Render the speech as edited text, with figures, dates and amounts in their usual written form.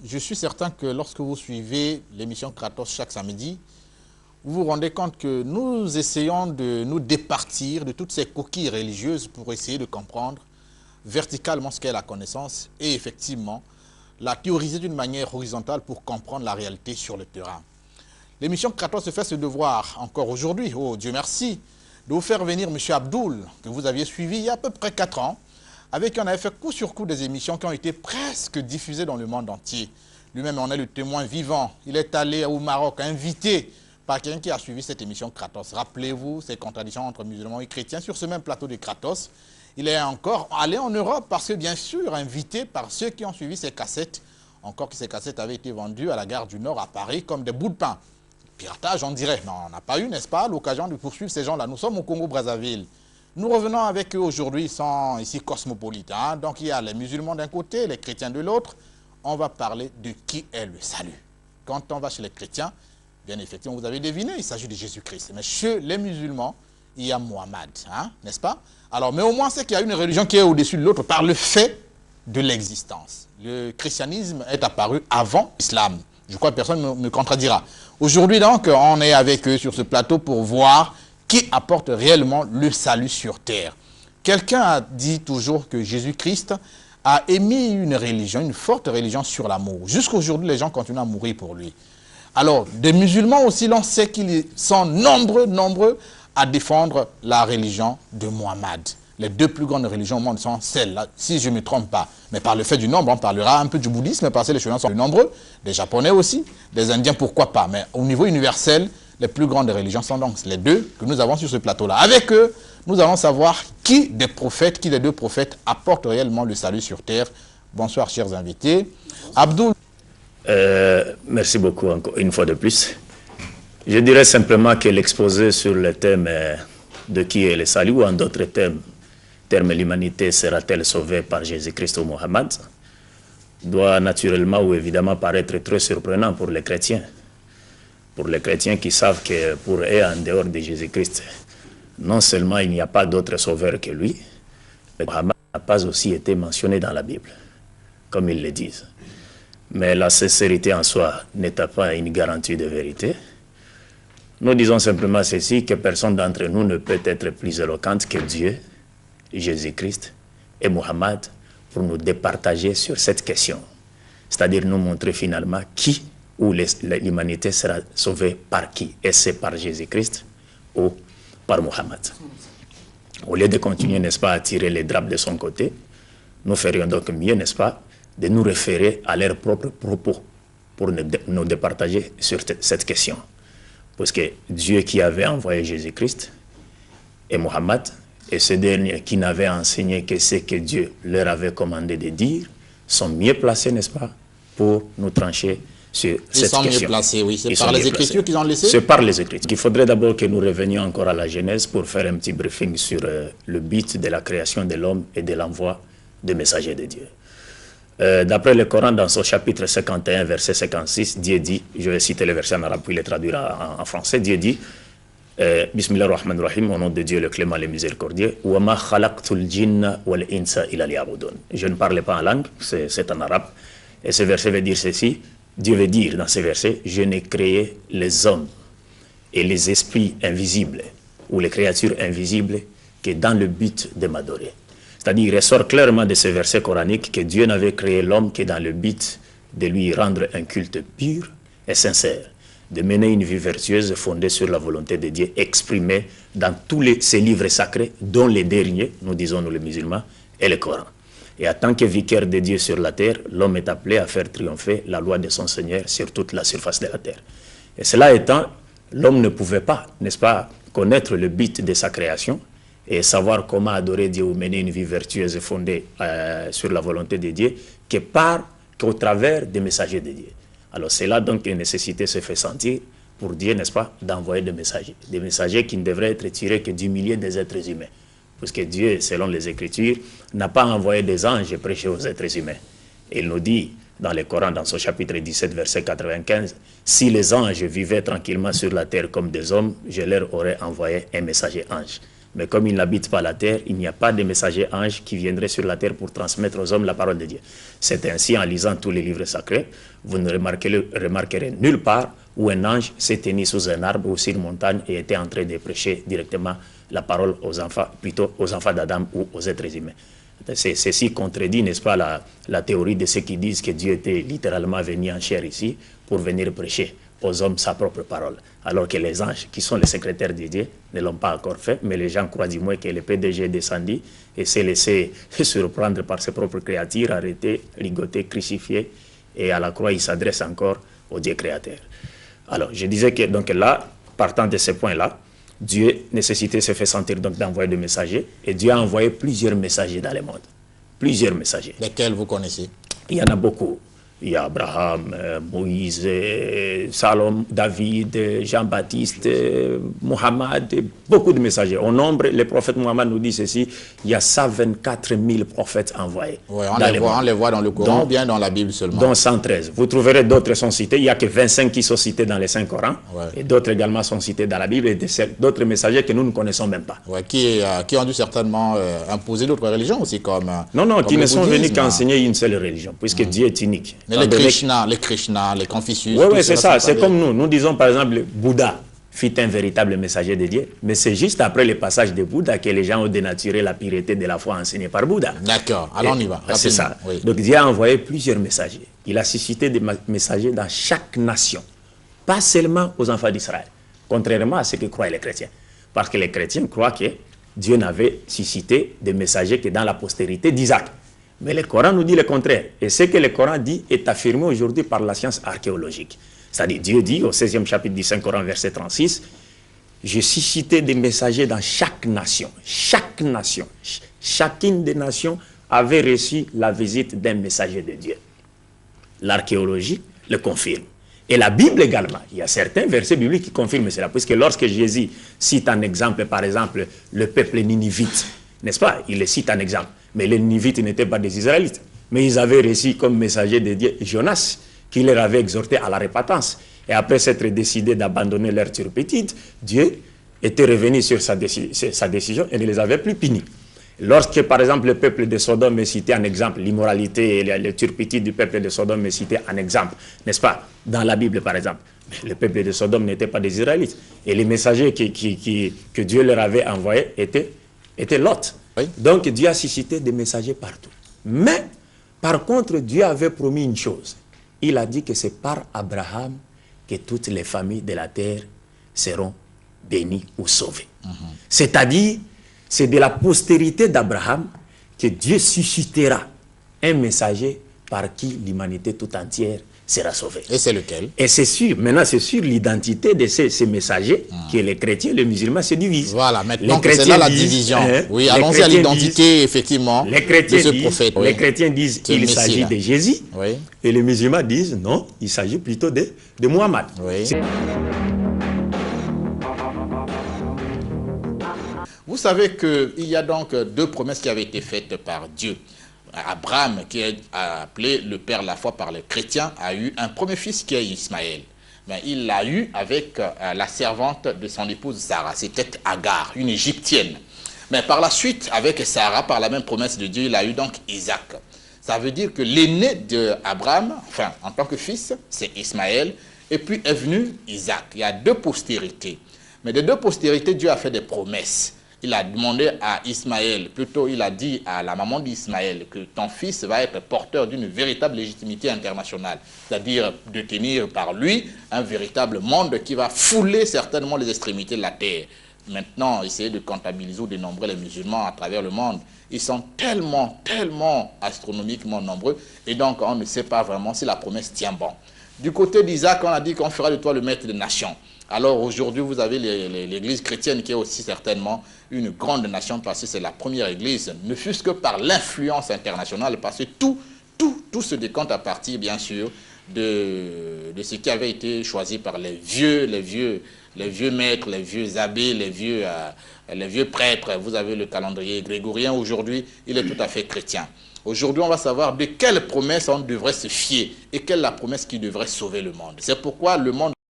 je suis certain que lorsque vous suivez l'émission Kratos chaque samedi, vous vous rendez compte que nous essayons de nous départir de toutes ces coquilles religieuses pour essayer de comprendre verticalement ce qu'est la connaissance et effectivement la théoriser d'une manière horizontale pour comprendre la réalité sur le terrain. L'émission Kratos se fait ce devoir encore aujourd'hui, oh Dieu merci, de vous faire venir M. Abdoul, que vous aviez suivi il y a à peu près 4 ans, avec qui on avait fait coup sur coup des émissions qui ont été presque diffusées dans le monde entier. Lui-même en est le témoin vivant. Il est allé au Maroc, invité par quelqu'un qui a suivi cette émission Kratos. Rappelez-vous ces contradictions entre musulmans et chrétiens sur ce même plateau de Kratos. Il est encore allé en Europe parce que, bien sûr, invité par ceux qui ont suivi ces cassettes, encore que ces cassettes avaient été vendues à la gare du Nord à Paris comme des bouts de pain. Piratage, on dirait. Non, on n'a pas eu, n'est-ce pas, l'occasion de poursuivre ces gens-là. Nous sommes au Congo-Brazzaville. Nous revenons avec eux aujourd'hui, ils sont ici cosmopolites. Hein? Donc il y a les musulmans d'un côté, les chrétiens de l'autre. On va parler de qui est le salut. Quand on va chez les chrétiens, bien effectivement, vous avez deviné, il s'agit de Jésus-Christ. Mais chez les musulmans, il y a Mohammed, hein? N'est-ce pas? Alors, mais au moins, c'est qu'il y a une religion qui est au-dessus de l'autre par le fait de l'existence. Le christianisme est apparu avant l'islam. Je crois que personne ne me contredira. Aujourd'hui, donc, on est avec eux sur ce plateau pour voir qui apporte réellement le salut sur terre. Quelqu'un a dit toujours que Jésus-Christ a émis une religion, une forte religion sur l'amour. Jusqu'à aujourd'hui, les gens continuent à mourir pour lui. Alors, des musulmans aussi, l'on sait qu'ils sont nombreux à défendre la religion de Mohammed. Les 2 plus grandes religions au monde sont celles-là, si je ne me trompe pas. Mais par le fait du nombre, on parlera un peu du bouddhisme, parce que les Chinois sont plus nombreux, des Japonais aussi, des Indiens, pourquoi pas. Mais au niveau universel, les plus grandes religions sont donc les 2 que nous avons sur ce plateau-là. Avec eux, nous allons savoir qui des 2 prophètes apporte réellement le salut sur terre. Bonsoir, chers invités. Abdoul. Merci beaucoup encore une fois de plus. Je dirais simplement que l'exposé sur le thème de qui est le salut, ou en d'autres termes, l'humanité sera-t-elle sauvée par Jésus-Christ ou Mohammed, doit naturellement ou évidemment paraître très surprenant pour les chrétiens. Pour les chrétiens qui savent que pour eux, en dehors de Jésus-Christ, non seulement il n'y a pas d'autre sauveur que lui, mais Mohammed n'a pas aussi été mentionné dans la Bible, comme ils le disent. Mais la sincérité en soi n'étant pas une garantie de vérité, nous disons simplement ceci, que personne d'entre nous ne peut être plus éloquente que Dieu, Jésus-Christ et Mohammed pour nous départager sur cette question. C'est-à-dire nous montrer finalement qui ou l'humanité sera sauvée par qui. Est-ce par Jésus-Christ ou par Mohammed? Au lieu de continuer, n'est-ce pas, à tirer les draps de son côté, nous ferions donc mieux, n'est-ce pas, de nous référer à leurs propres propos pour nous départager sur cette question. Parce que Dieu qui avait envoyé Jésus-Christ et Mohammed, et ce dernier qui n'avait enseigné que ce que Dieu leur avait commandé de dire, sont mieux placés, n'est-ce pas, pour nous trancher sur cette question. Ils sont mieux placés, oui. C'est par les Écritures qu'ils ont laissé? C'est par les Écritures. Il faudrait d'abord que nous revenions encore à la Genèse pour faire un petit briefing sur le but de la création de l'homme et de l'envoi des messagers de Dieu. D'après le Coran, dans son chapitre 51, verset 56, Dieu dit, je vais citer le verset en arabe, puis le traduira en français, Dieu dit, Bismillah ar-Rahman ar-Rahim, au nom de Dieu le clément, le miséricordieux, wa ma khalaqtul jinna wal insa illa liya'budun. Je ne parle pas en langue, c'est en arabe, et ce verset veut dire ceci, Dieu veut dire dans ce verset, je n'ai créé les hommes et les esprits invisibles, ou les créatures invisibles, que dans le but de m'adorer. C'est-à-dire, il ressort clairement de ce verset coranique que Dieu n'avait créé l'homme que dans le but de lui rendre un culte pur et sincère, de mener une vie vertueuse fondée sur la volonté de Dieu exprimée dans tous ces livres sacrés, dont les derniers, nous disons nous les musulmans, et le Coran. Et en tant que vicaire de Dieu sur la terre, l'homme est appelé à faire triompher la loi de son Seigneur sur toute la surface de la terre. Et cela étant, l'homme ne pouvait pas, n'est-ce pas, connaître le but de sa création, et savoir comment adorer Dieu ou mener une vie vertueuse fondée sur la volonté de Dieu qu'au travers des messagers de Dieu. Alors c'est là donc une nécessité se fait sentir pour Dieu, n'est-ce pas, d'envoyer des messagers qui ne devraient être tirés que du milieu des êtres humains. Parce que Dieu, selon les Écritures, n'a pas envoyé des anges prêcher aux êtres humains. Et il nous dit dans le Coran, dans son chapitre 17, verset 95, « Si les anges vivaient tranquillement sur la terre comme des hommes, je leur aurais envoyé un messager ange. » Mais comme il n'habite pas la terre, il n'y a pas de messager ange qui viendrait sur la terre pour transmettre aux hommes la parole de Dieu. C'est ainsi, en lisant tous les livres sacrés, vous ne remarquerez nulle part où un ange s'est tenu sous un arbre ou sur une montagne et était en train de prêcher directement la parole aux enfants, plutôt aux enfants d'Adam ou aux êtres humains. Ceci contredit, n'est-ce pas, la théorie de ceux qui disent que Dieu était littéralement venu en chair ici pour venir prêcher aux hommes sa propre parole. Alors que les anges, qui sont les secrétaires de Dieu, ne l'ont pas encore fait, mais les gens croient du moins que le PDG est descendu et s'est laissé surprendre par ses propres créatures, arrêté, ligoté, crucifié, et à la croix, il s'adresse encore au Dieu créateur. Alors, je disais que, donc là, partant de ce point-là, Dieu, nécessité, se fait sentir donc d'envoyer des messagers, et Dieu a envoyé plusieurs messagers dans le monde. Plusieurs messagers. Lesquels vous connaissez? Il y en a beaucoup. Il y a Abraham, Moïse, Salom, David, Jean-Baptiste, Mohammed, beaucoup de messagers. Au nombre, le prophète Mohammed nous dit ceci, il y a 124 000 prophètes envoyés. Oui, on les voit dans le Coran ou bien dans la Bible seulement? Dans 113. Vous trouverez d'autres sont cités. Il n'y a que 25 qui sont cités dans les 5 Corans. Ouais. Et d'autres également sont cités dans la Bible et d'autres messagers que nous ne connaissons même pas. Ouais, qui ont dû certainement imposer d'autres religions aussi comme... Non, qui ne sont venus qu'enseigner une seule religion, puisque Dieu est unique. Mais les Krishna, les Confucius... Oui, c'est ça. C'est comme nous. Nous disons par exemple, Bouddha fut un véritable messager de Dieu. Mais c'est juste après le passage de Bouddha que les gens ont dénaturé la pureté de la foi enseignée par Bouddha. D'accord. Alors on y va. C'est ça. Oui. Donc Dieu a envoyé plusieurs messagers. Il a suscité des messagers dans chaque nation. Pas seulement aux enfants d'Israël. Contrairement à ce que croient les chrétiens. Parce que les chrétiens croient que Dieu n'avait suscité des messagers que dans la postérité d'Isaac. Mais le Coran nous dit le contraire. Et ce que le Coran dit est affirmé aujourd'hui par la science archéologique. C'est-à-dire, Dieu dit au 16e chapitre du Saint-Coran, verset 36, « Je suscitais des messagers dans chaque nation. » Chaque nation, chacune des nations avait reçu la visite d'un messager de Dieu. L'archéologie le confirme. Et la Bible également. Il y a certains versets bibliques qui confirment cela. Puisque lorsque Jésus cite un exemple, par exemple, le peuple ninivite, n'est-ce pas? Il le cite un exemple. Mais les Ninivites n'étaient pas des Israélites. Mais ils avaient reçu comme messager de Dieu Jonas, qui leur avait exhorté à la repentance. Et après s'être décidé d'abandonner leur turpitude, Dieu était revenu sur sa décision et ne les avait plus punis. Lorsque, par exemple, le peuple de Sodome est cité en exemple, l'immoralité et la turpitude du peuple de Sodome est cité en exemple, n'est-ce pas? Dans la Bible, par exemple. Mais le peuple de Sodome n'était pas des Israélites. Et les messagers que Dieu leur avait envoyés étaient Lot. Oui. Donc Dieu a suscité des messagers partout. Mais, par contre, Dieu avait promis une chose. Il a dit que c'est par Abraham que toutes les familles de la terre seront bénies ou sauvées. C'est-à-dire, c'est de la postérité d'Abraham que Dieu suscitera un messager par qui l'humanité tout entière sera sauvée. Et c'est lequel? Et c'est sûr, maintenant c'est sur l'identité de ces messagers que les chrétiens et les musulmans se divisent. Voilà, maintenant c'est là la division. Oui, allons-y à l'identité, effectivement, de ce prophète. Oui. Les chrétiens disent qu'il s'agit de Jésus, oui. Et les musulmans disent non, il s'agit plutôt de Muhammad. Oui. Vous savez qu'il y a donc deux promesses qui avaient été faites par Dieu. Abraham, qui est appelé le père de la foi par les chrétiens, a eu un premier fils qui est Ismaël. Mais il l'a eu avec la servante de son épouse Sarah. C'était Agar, une égyptienne. Mais par la suite, avec Sarah, par la même promesse de Dieu, il a eu donc Isaac. Ça veut dire que l'aîné d'Abraham, enfin, en tant que fils, c'est Ismaël. Et puis est venu Isaac. Il y a deux postérités. Mais des deux postérités, Dieu a fait des promesses. Il a demandé à Ismaël, plutôt il a dit à la maman d'Ismaël que ton fils va être porteur d'une véritable légitimité internationale. C'est-à-dire de tenir par lui un véritable monde qui va fouler certainement les extrémités de la terre. Maintenant, essayer de comptabiliser ou de dénombrer les musulmans à travers le monde, ils sont tellement astronomiquement nombreux et donc on ne sait pas vraiment si la promesse tient bon. Du côté d'Isaac, on a dit qu'on fera de toi le maître des nations. Alors aujourd'hui, vous avez l'église chrétienne qui est aussi certainement une grande nation parce que c'est la première église, ne fût-ce que par l'influence internationale, parce que tout se décompte à partir, bien sûr, de ce qui avait été choisi par les vieux maîtres, les vieux abbés, les vieux prêtres. Vous avez le calendrier grégorien. Aujourd'hui, il est tout à fait chrétien. Aujourd'hui, on va savoir de quelle promesse on devrait se fier et quelle est la promesse qui devrait sauver le monde. C'est pourquoi le monde